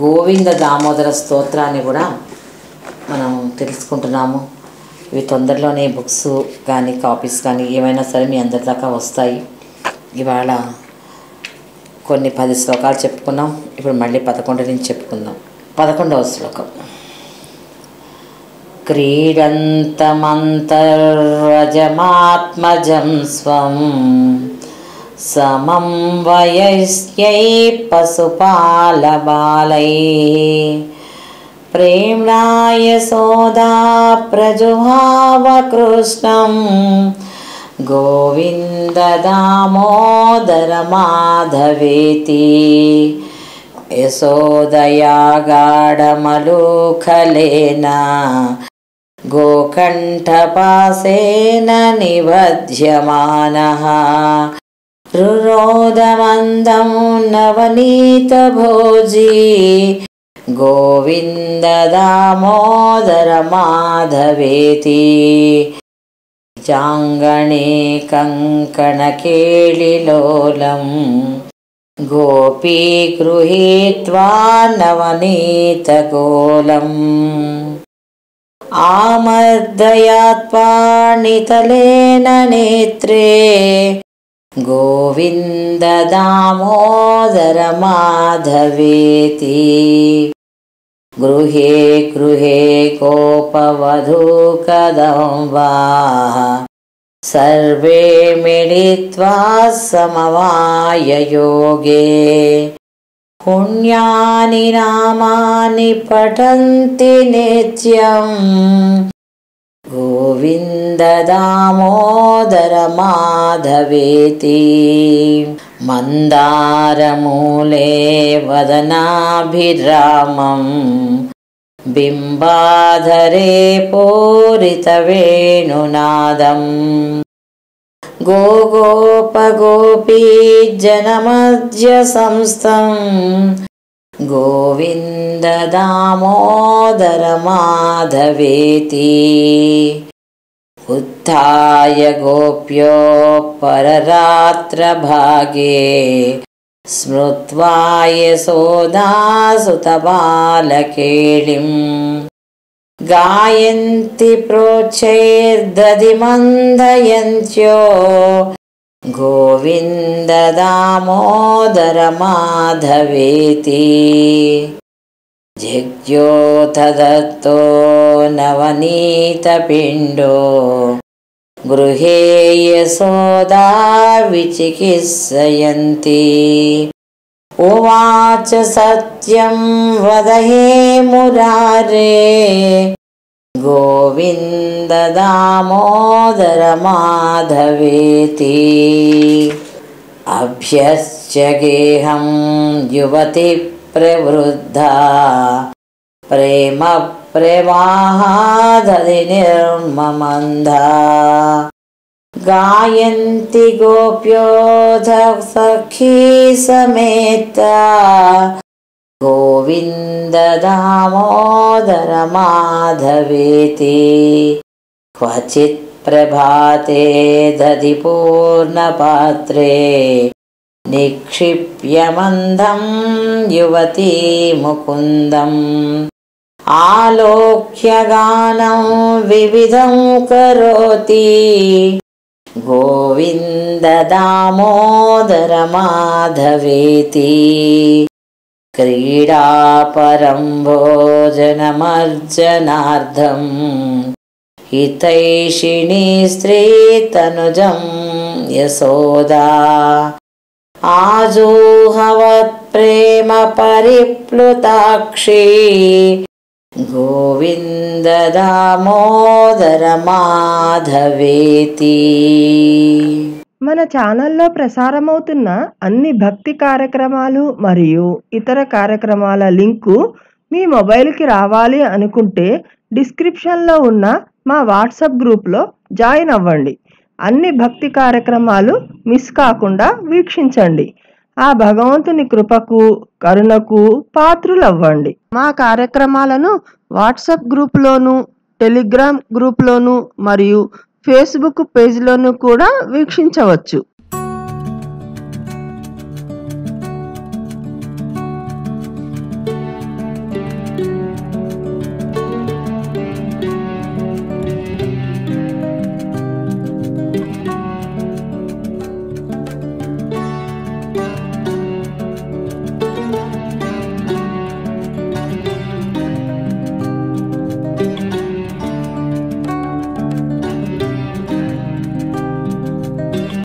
గోవింద దామోదర స్తోత్రాన్ని కూడా మనం తెలుసుకుంటున్నాము. ఇవి తొందరలోనే బుక్స్ కానీ కాపీస్ కానీ ఏమైనా సరే మీ అందరి దాకా వస్తాయి. ఇవాళ కొన్ని 10 శ్లోకాలు చెప్పుకున్నాం. ఇప్పుడు మళ్ళీ 11 నుంచి చెప్పుకుందాం. 11వ శ్లోకం. క్రీడంతమంతర్వజమాత్మజం స్వం సమం వయస్యై పశుపాలబాలై ప్రేమ్ణాయ సోదా ప్రజుహావ కృష్ణం గోవింద దామోదర మాధవేతి యశోదయా గాఢమలూఖలేన గోకంఠపాసేన నిబధ్యమానః రురోదమందం నవనీతభోజీ గోవింద దామోదర మాధవేతి జాంగణే కంకణకేళిలోలం గోపీ గృహీత్వా నవనీతగోళం ఆమర్దయాత్పాణితలేన నేత్రే గోవింద దామోదర మాధవేతి గృహే గృహే గోపవధూకదంబా సర్వే మిళిత్వా సమవాయయోగే పుణ్యాని నామాని పఠంతి నిత్యం గోవింద దామోదర మాధవేతి మందారమూలే వదనాభిరామం బింబాధరే పూరితవేణునాదం గోగోపగోపీ జనమధ్య సంస్థం గోవింద దామోదర మాధవేతి ఉత్థాయ గోప్యో పరరాత్రభాగే స్మృత్వా యశోదాసుతబాలకేళిం గాయంతి ప్రోచ్చైర్దధిమందయంత్యో గోవింద దామోదర మాధవేతి జగ్యోత దత్తో నవనీతపిండో గృహే యశోదా విచికిత్సయంతి ఉవాచ సత్యం వద హే మురారే గోవింద దామోదర మాధవేతి అభ్యశ్చ గేహం యువతి ప్రవృద్ధా ప్రేమ ప్రవాహాదధి నిర్మమందా గాయంతి గోప్యోధ సఖీ సమేత గోవింద దామోదర మాధవేతి క్వచిత్ ప్రభాతే దధి పూర్ణపాత్రే నిక్షిప్య మందం యువతీ ముకుందం ఆలోక్య గానం వివిధం కరోతి గోవింద దామోదర మాధవేతి క్రీడాపరం భోజనమర్జనార్థం హితైషిణీ స్త్రీతనుజం యశోదా ఆజూహవత్ ప్రేమ పరిప్లుతాక్షి గోవింద దామోదర మాధవేతి. మన ఛానల్లో ప్రసారమవుతున్న అన్ని భక్తి కార్యక్రమాలు మరియు ఇతర కార్యక్రమాల లింకు మీ మొబైల్కి రావాలి అనుకుంటే డిస్క్రిప్షన్లో ఉన్న మా వాట్సాప్ గ్రూప్లో జాయిన్ అవ్వండి. అన్ని భక్తి కార్యక్రమాలు మిస్ కాకుండా వీక్షించండి. ఆ భగవంతుని కృపకు కరుణకు పాత్రులవ్వండి. మా కార్యక్రమాలను వాట్సాప్ గ్రూప్లోను, టెలిగ్రామ్ గ్రూప్లోను మరియు ఫేస్బుక్ పేజ్లోను కూడా వీక్షించవచ్చు.